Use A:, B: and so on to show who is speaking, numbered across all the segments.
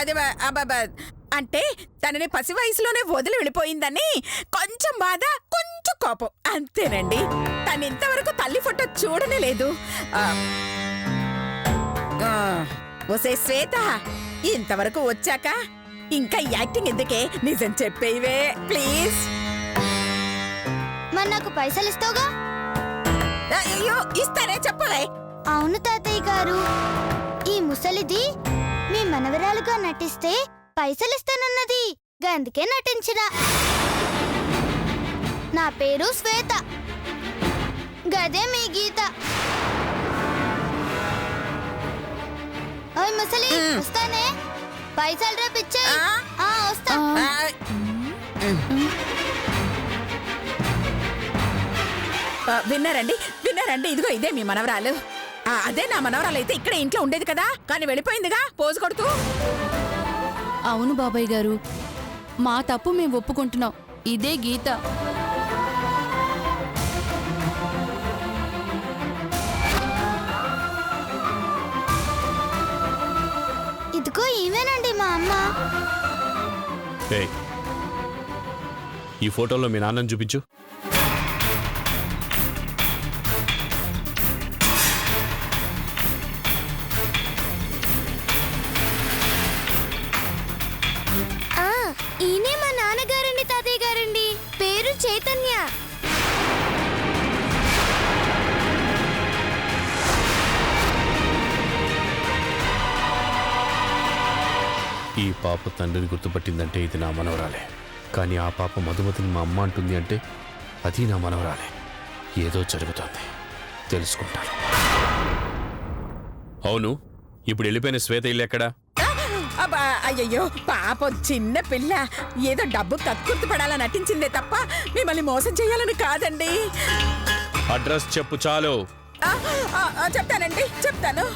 A: అదే అంటే తనని పసి వయసులోనే వదిలి వెళ్ళిపోయిందని కొంచెం బాధ, కొంచెం కోపం అంతేనండి. తను ఇంతవరకు తల్లి ఫోటో చూడనే లేదు. ఒసే శ్వేత, ఇంతవరకు వచ్చాక ఇంకా యాక్టింగ్ ఎందుకే, నిజం చెప్పేవే ప్లీజ్.
B: మరి నాకు పైసలు ఇస్తావుగా?
A: అయ్యో ఇస్తానే, చెప్పలే.
B: అవును తాతయ్య గారు, ఈ ముసలిది మీ మనవరాలుగా నటిస్తే పైసలు ఇస్తానన్నది, అందుకే నటించిన. నా పేరు శ్వేత, గదే మీ గీత. ఓయ్ ముసలి, వస్తానే, పైసలు రేపు ఇచ్చేయ్. వస్తా.
A: విన్నారండి, ఇదిగో ఇదే మీ మనవరాలు. అదే నా మనవరాలు అయితే ఇక్కడ ఇంట్లో ఉండేది కదా, కానీ వెళ్ళిపోయిందిగా పోజు కొడుతూ.
C: అవును బాబాయ్ గారు, మా తప్పు మేము ఒప్పుకుంటున్నాం. ఇదే గీత.
B: ఇదిగో ఈమెనండి మా అమ్మ.
D: ఈ ఫోటోలో మీ నాన్నని చూపించు.
B: ఈయనే మా నాన్నగారండి తాతయ్య గారండి, పేరు చైతన్య.
D: ఈ పాప తండ్రిని గుర్తుపట్టిందంటే ఇది నా మనవరాలే. కానీ ఆ పాప మధుమతిని మా అమ్మ అంటుంది అంటే అది నా మనవరాలే. ఏదో జరుగుతోంది, తెలుసుకుంటాను. అవును, ఇప్పుడు వెళ్ళిపోయిన శ్వేత ఇల్లు ఎక్కడా?
A: అయ్యయ్యో పాపం, చిన్న పిల్ల ఏదో డబ్బు కక్కుర్తి పడాలని నటించిందే తప్ప మిమ్మల్ని మోసం చేయాలని కాదండి.
D: అడ్రస్ చెప్పు చాలు.
A: చెప్తానండి, చెప్తాను.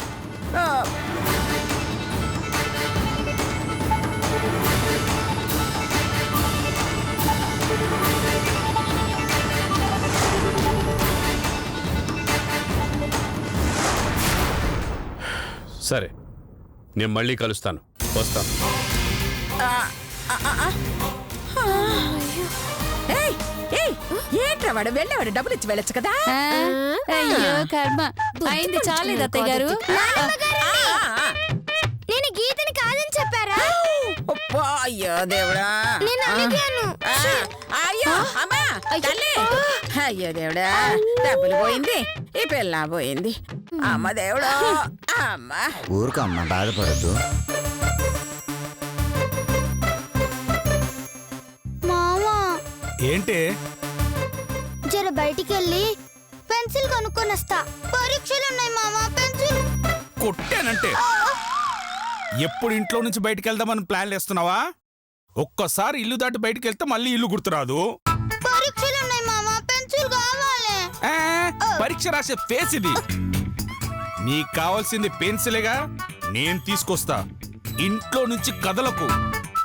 D: సరే, నేను మళ్ళీ కలుస్తాను, వస్తాను.
A: ఏంట్రా వాడు వెళ్ళేవాడు, డబ్బులు ఇచ్చి వెళ్ళొచ్చు కదా.
C: అయ్యో కర్మ, అయింది చాలేదు అత్తయ్య గారు.
B: నేను గీతని కాదని చెప్పారా?
A: అయ్యో దేవుడా,
B: నేను అడిగాను.
A: అయ్యో అమ్మా తల్లి, అయ్యో దేవుడా, డబ్బులు పోయింది, ఈ పిల్ల పోయింది. అమ్మ దేవుడా, అమ్మ
E: ఊరుకమ్మ, బాధపడద్దు.
B: మామా
F: ఏంటి?
B: జర బయటికి వెళ్ళి పెన్సిల్ కొనుక్కొని వస్తా. పరీక్షలు ఉన్నాయి మామా, పెన్సిల్.
F: కొట్టానంటే ఎప్పుడు ఇంట్లో నుంచి బయటికి వెళ్దామని ప్లాన్ వేస్తున్నావా? ఒక్కసారి ఇల్లు దాటి బయటికి వెళ్తే మళ్ళీ ఇల్లు గుర్తురాదు.
B: పరీక్షలు ఉన్నాయి మామా, పెన్సిల్ కావాలి.
F: పరీక్ష రాసే ఫేస్ ఇది. నీకు కావాల్సింది పెన్సిలేగా, నేను తీసుకొస్తా. ఇంట్లో నుంచి కదలకు,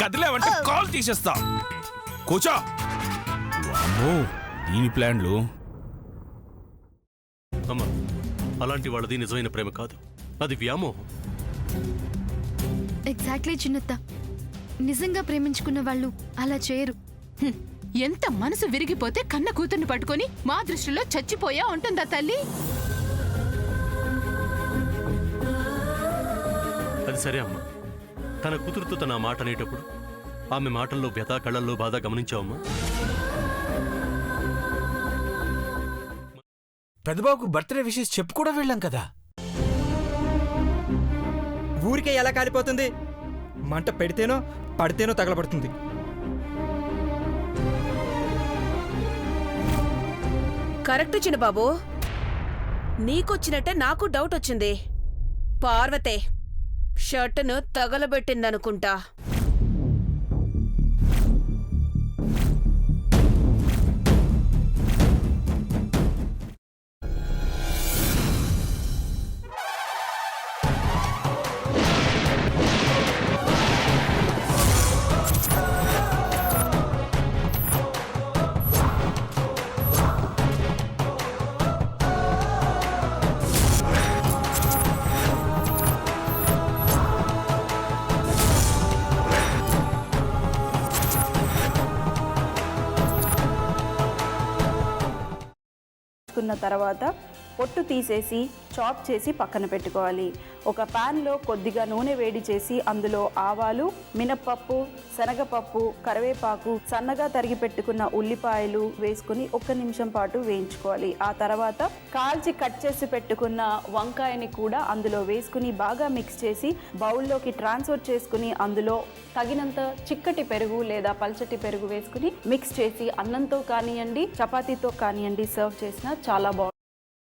F: కదిలేవంటే కాల్ తీసేస్తా. కూర్చో. వామ్మో, దీని ప్లాన్లు.
G: అమ్మా, అలాంటి వాళ్ళది నిజమైన ప్రేమ కాదు, అది వ్యామోహం.
H: ఎగ్జాక్ట్లీ చిన్నత్త, నిజంగా ప్రేమించుకున్న వాళ్ళు అలా చేయరు.
C: ఎంత మనసు విరిగిపోతే కన్న కూతుర్ని పట్టుకొని మా దృష్టిలో చచ్చిపోయా ఉంటుందా తల్లి?
G: అది సరే అమ్మా, తన కూతురుతో తన మాట అనేటప్పుడు ఆమె మాటల్లో వ్యథ, కళ్ళల్లో బాధ గమనించావమ్మా?
I: పెద్దబాబుకు బర్త్డే విషెస్ చెప్పు కూడా వెళ్ళాం కదా.
J: ఊరికే ఎలా కాలిపోతుంది? మంట పెడితేనో పడితేనో తగలబడుతుంది.
K: కరెక్ట్ చిన్నబాబు, నీకొచ్చినట్టే నాకు డౌట్ వచ్చింది. పార్వతే షర్టును తగలబెట్టిందనుకుంటా.
L: కాల్చుకున్న తర్వాత పొట్టు తీసేసి చాప్ చేసి పక్కన పెట్టుకోవాలి. ఒక ప్యాన్లో కొద్దిగా నూనె వేడి చేసి అందులో ఆవాలు, మినప్పప్పు, శనగపప్పు, కరివేపాకు, సన్నగా తరిగి పెట్టుకున్న ఉల్లిపాయలు వేసుకుని 1 నిమిషం పాటు వేయించుకోవాలి. ఆ తర్వాత కాల్చి కట్ చేసి పెట్టుకున్న వంకాయని కూడా అందులో వేసుకుని బాగా మిక్స్ చేసి బౌల్లోకి ట్రాన్స్ఫర్ చేసుకుని అందులో తగినంత చిక్కటి పెరుగు లేదా పల్చటి పెరుగు వేసుకుని మిక్స్ చేసి అన్నంతో కానివ్వండి, చపాతీతో కానివ్వండి సర్వ్ చేసినా చాలా బాగుంటుంది.